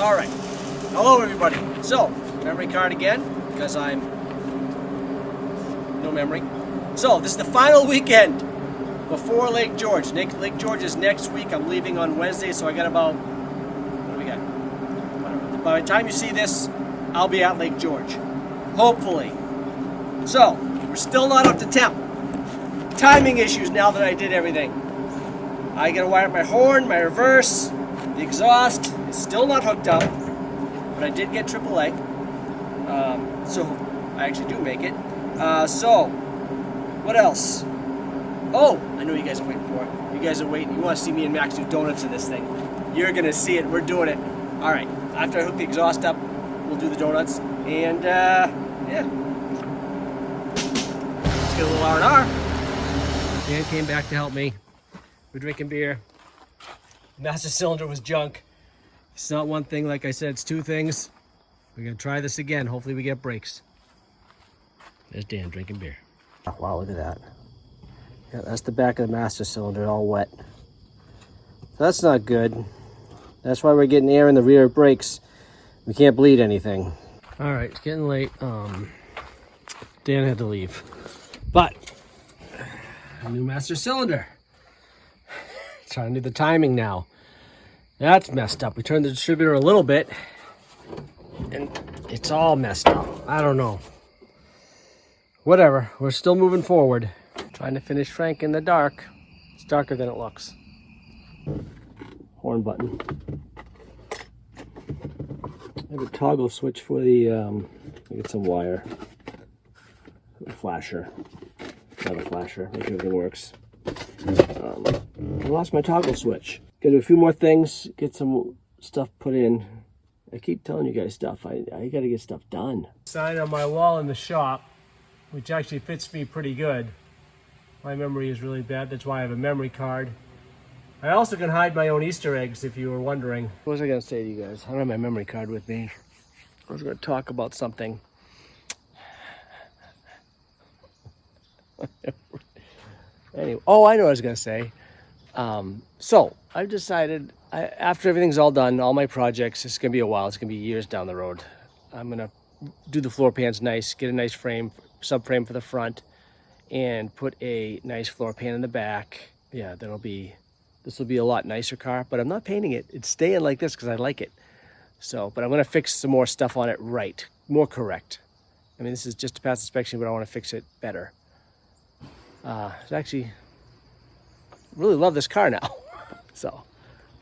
All right. Hello, everybody. So, memory card again, because I'm no memory. So, this is the final weekend before Lake George. Lake George is next week. I'm leaving on Wednesday, so I got about, what do we got? Whatever. By the time you see this, I'll be at Lake George. Hopefully. So, we're still not up to temp. Timing issues now that I did everything. I gotta wire up my horn, my reverse, the exhaust is still not hooked up, but I did get AAA, so I actually do make it. So, what else? Oh, I know you guys are waiting for it. You guys are waiting. You want to see me and Max do donuts in this thing. You're gonna see it. We're doing it. All right. After I hook the exhaust up, we'll do the donuts, and yeah. Let's get a little R&R. Dan came back to help me. We're drinking beer. Master cylinder was junk. It's not one thing, like I said, it's two things. We're gonna try this again. Hopefully we get brakes. There's Dan drinking beer. Oh, wow, look at that. Yeah, that's the back of the master cylinder, all wet. So that's not good. That's why we're getting air in the rear brakes. We can't bleed anything. All right, it's getting late. Dan had to leave. But, a new master cylinder. Trying to do the timing now. That's messed up. We turned the distributor a little bit and it's all messed up. I don't know. Whatever. We're still moving forward. Trying to finish Frank in the dark. It's darker than it looks. Horn button. I have a toggle switch for the, get some wire. A flasher. Not a flasher. Make sure everything works. I lost my toggle switch. Gotta do a few more things, get some stuff put in. I keep telling you guys stuff. I gotta get stuff done. Sign on my wall in the shop, which actually fits me pretty good. My memory is really bad, that's why I have a memory card. I also can hide my own Easter eggs, if you were wondering. What was I gonna say to you guys? I don't have my memory card with me. I was gonna talk about something. Anyway, oh, I know what I was gonna say. So I've decided, after everything's all done, all my projects, it's gonna be a while. It's gonna be years down the road. I'm gonna do the floor pans nice, get a nice frame, subframe for the front, and put a nice floor pan in the back. Yeah, this will be a lot nicer car, but I'm not painting it. It's staying like this because I like it. So, but I'm gonna fix some more stuff on it right, more correct. I mean, this is just to pass inspection, but I wanna fix it better. It's actually, really love this car now.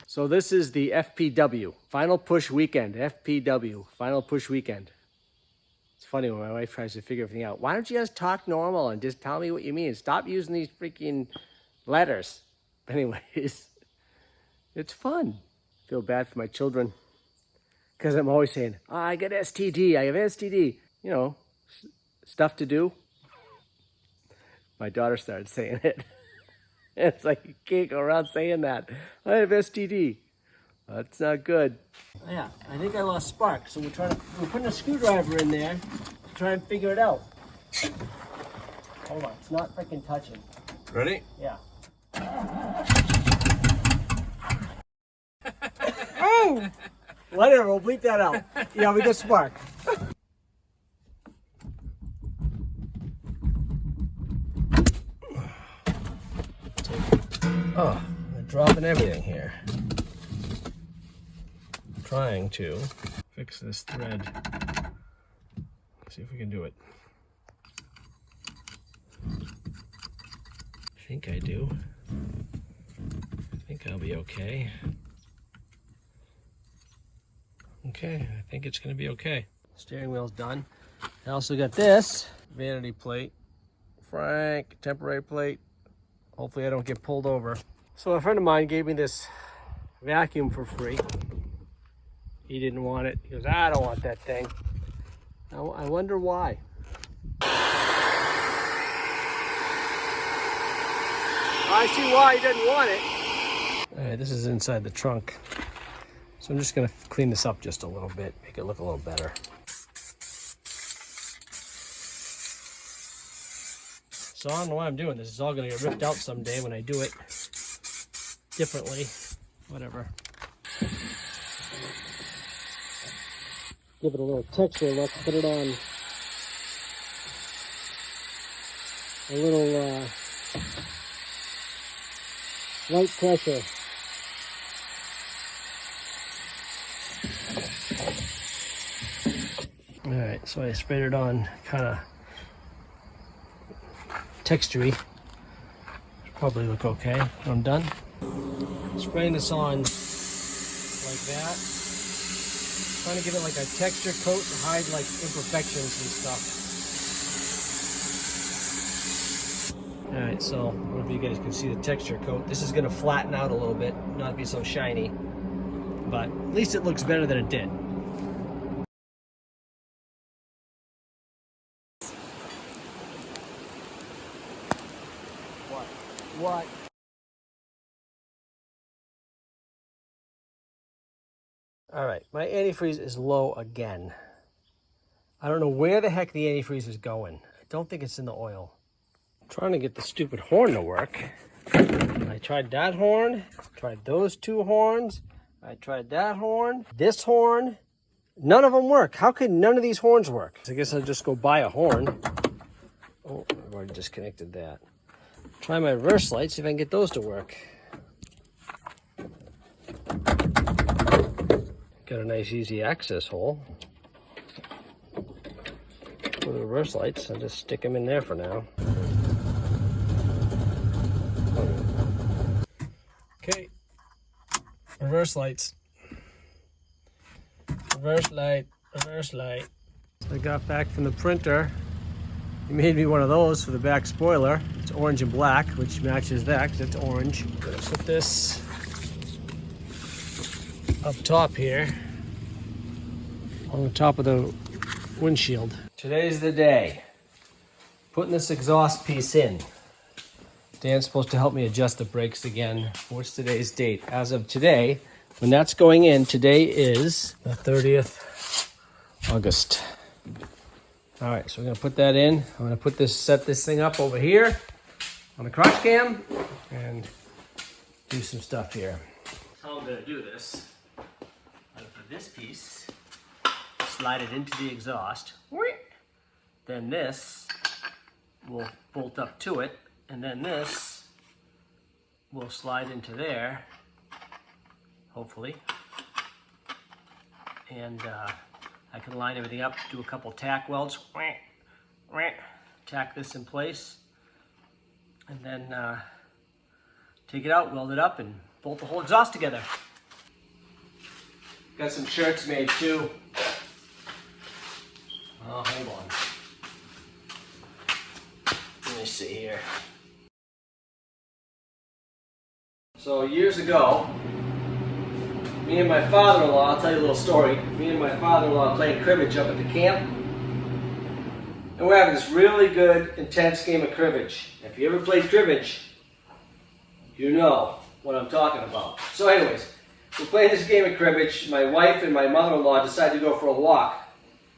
So this is the FPW, Final Push Weekend. FPW, Final Push Weekend. It's funny when my wife tries to figure everything out. Why don't you guys talk normal and just tell me what you mean? Stop using these freaking letters. But anyways, it's fun. Feel bad for my children because I'm always saying, oh, I got STD, I have STD. You know, stuff to do. My daughter started saying it. It's like, you can't go around saying that. I have STD. That's not good. Yeah, I think I lost spark. So we're putting a screwdriver in there to try and figure it out. Hold on, it's not freaking touching. Ready? Yeah. Oh! Whatever, we'll bleep that out. Yeah, we got spark. Oh, I'm dropping everything here. I'm trying to fix this thread. See if we can do it. I think I do. I think I'll be okay. Okay, I think it's gonna be okay. Steering wheel's done. I also got this vanity plate. Frank, temporary plate. Hopefully I don't get pulled over. So a friend of mine gave me this vacuum for free. He didn't want it. He goes, I don't want that thing. Now, I wonder why. I see why he didn't want it. All right, this is inside the trunk. So I'm just gonna clean this up just a little bit, make it look a little better. So I don't know why I'm doing this. It's all gonna get ripped out someday when I do it differently. Whatever. give it a little texture look, put it on a little light pressure. All right, so I sprayed it on kind of textury. Probably look okay when I'm done. Spraying this on like that. Trying to give it like a texture coat to hide like imperfections and stuff. All right, so I don't know if you guys can see the texture coat. This is gonna flatten out a little bit, not be so shiny, but at least it looks better than it did. What? All right, my antifreeze is low again. I don't know where the heck the antifreeze is going. I don't think it's in the oil. I'm trying to get the stupid horn to work. I tried that horn, tried those two horns, I tried that horn, this horn. None of them work. How could none of these horns work? So I guess I'll just go buy a horn. Oh, I've already disconnected that. Try my reverse lights, see if I can get those to work. Got a nice easy access hole for the reverse lights. I'll just stick them in there for now. Okay, reverse lights. Reverse light, reverse light. So I got back from the printer. He made me one of those for the back spoiler. It's orange and black, which matches that because it's orange. I'm gonna put this up top here on the top of the windshield. Today's the day. Putting this exhaust piece in. Dan's supposed to help me adjust the brakes again. What's today's date? As of today, when that's going in, today is the 30th August. All right, so we're gonna put that in. I'm gonna set this thing up over here on the crotch cam and do some stuff here. How I'm gonna do this, I'm gonna put this piece, slide it into the exhaust. Then this will bolt up to it, and then this will slide into there, hopefully. And I can line everything up, do a couple tack welds, tack this in place, and then take it out, weld it up, and bolt the whole exhaust together. Got some shirts made too. Oh, hang on. Let me see here. So years ago, me and my father-in-law, I'll tell you a little story. Me and my father-in-law playing cribbage up at the camp. And we're having this really good, intense game of cribbage. If you ever played cribbage, you know what I'm talking about. So anyways, we're playing this game of cribbage. My wife and my mother-in-law decided to go for a walk.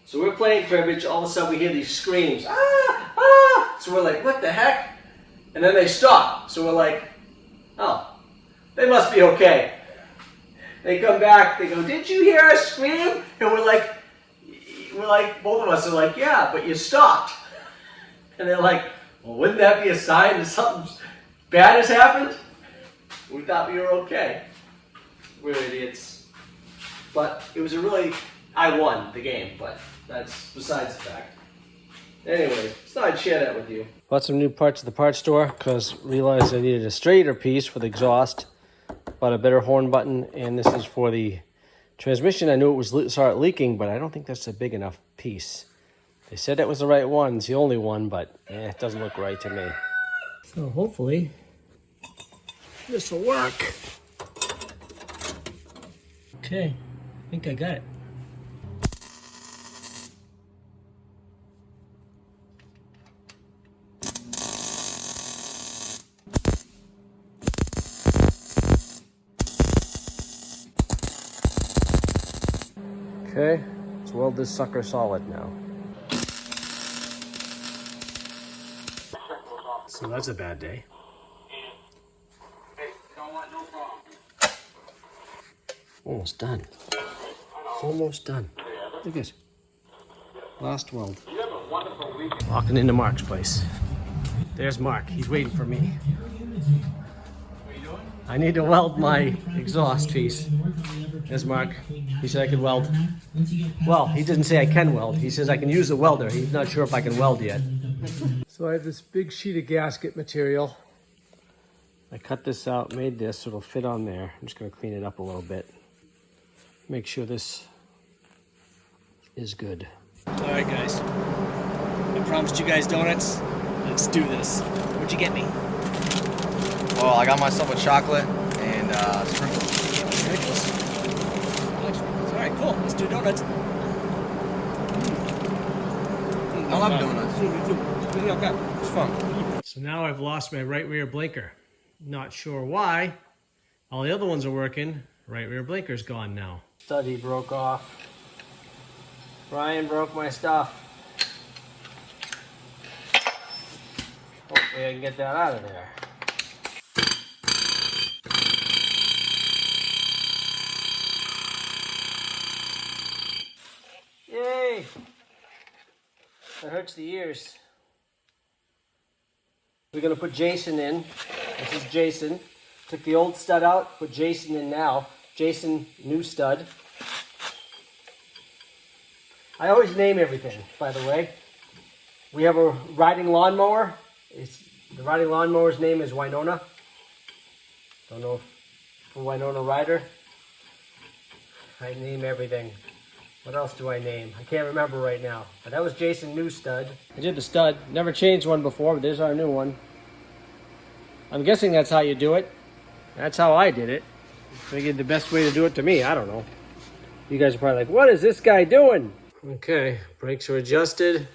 So we're playing cribbage, all of a sudden we hear these screams. Ah! Ah! So we're like, what the heck? And then they stop. So we're like, oh, they must be okay. They come back, they go, did you hear us scream? And we're like, both of us are like, yeah, but you stopped. And they're like, well, wouldn't that be a sign that something bad has happened? We thought we were okay. We're idiots. But it was I won the game, but that's besides the fact. Anyways, just thought I'd share that with you. Bought some new parts at the parts store because realized I needed a straighter piece for the exhaust. Bought a better horn button, and this is for the transmission. I knew saw it leaking, but I don't think that's a big enough piece. They said that was the right one. It's the only one, but it doesn't look right to me. So hopefully this will work. Okay, I think I got it. Okay, let's weld this sucker solid now. So that's a bad day. Almost done. Almost done. Look at last weld. Walking into Mark's place. There's Mark. He's waiting for me. I need to weld my exhaust piece. There's Mark. He said I could weld. Well, he didn't say I can weld. He says I can use a welder. He's not sure if I can weld yet. So I have this big sheet of gasket material. I cut this out, made this, so it'll fit on there. I'm just going to clean it up a little bit. Make sure this is good. All right, guys. I promised you guys donuts. Let's do this. What'd you get me? Well, I got myself a chocolate and sprinkles. Sprinkles. I like sprinkles. All right, cool. Let's do donuts. I love donuts. It's fun. So now I've lost my right rear blinker. Not sure why. All the other ones are working. Right rear blinker's gone now. Study broke off. Brian broke my stuff. Hopefully I can get that out of there. Yay! That hurts the ears. We're gonna put Jason in. This is Jason. Took the old stud out, put Jason in now. Jason, new stud. I always name everything, by the way. We have a riding lawnmower. The riding lawnmower's name is Winona. Don't know if for Winona Rider. I name everything. What else do I name? I can't remember right now. But that was Jason new stud. I did the stud. Never changed one before, but there's our new one. I'm guessing that's how you do it. That's how I did it. Figured the best way to do it to me. I don't know. You guys are probably like, what is this guy doing? Okay, brakes are adjusted.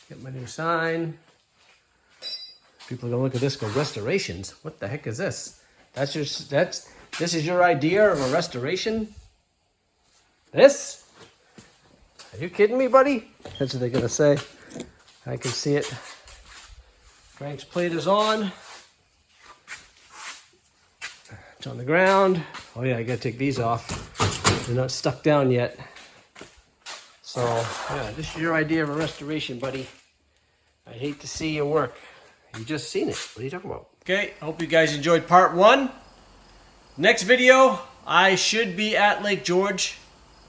Get my new sign. People are gonna look at this and go, restorations? What the heck is this? This is your idea of a restoration? This? Are you kidding me, buddy? That's what they're gonna say. I can see it. Frank's plate is on. It's on the ground. Oh yeah, I gotta take these off. They're not stuck down yet. So, yeah, this is your idea of a restoration, buddy. I hate to see your work. You just seen it. What are you talking about? Okay, I hope you guys enjoyed part 1. Next video, I should be at Lake George.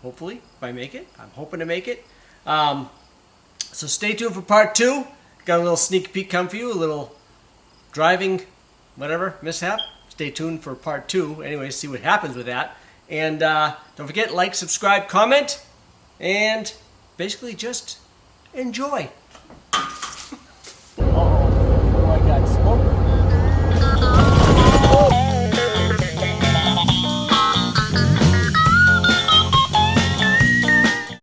Hopefully, if I make it. I'm hoping to make it. So stay tuned for part 2. Got a little sneak peek come for you. A little driving, whatever, mishap. Stay tuned for part 2. Anyways, see what happens with that. And don't forget, like, subscribe, comment, and basically just enjoy.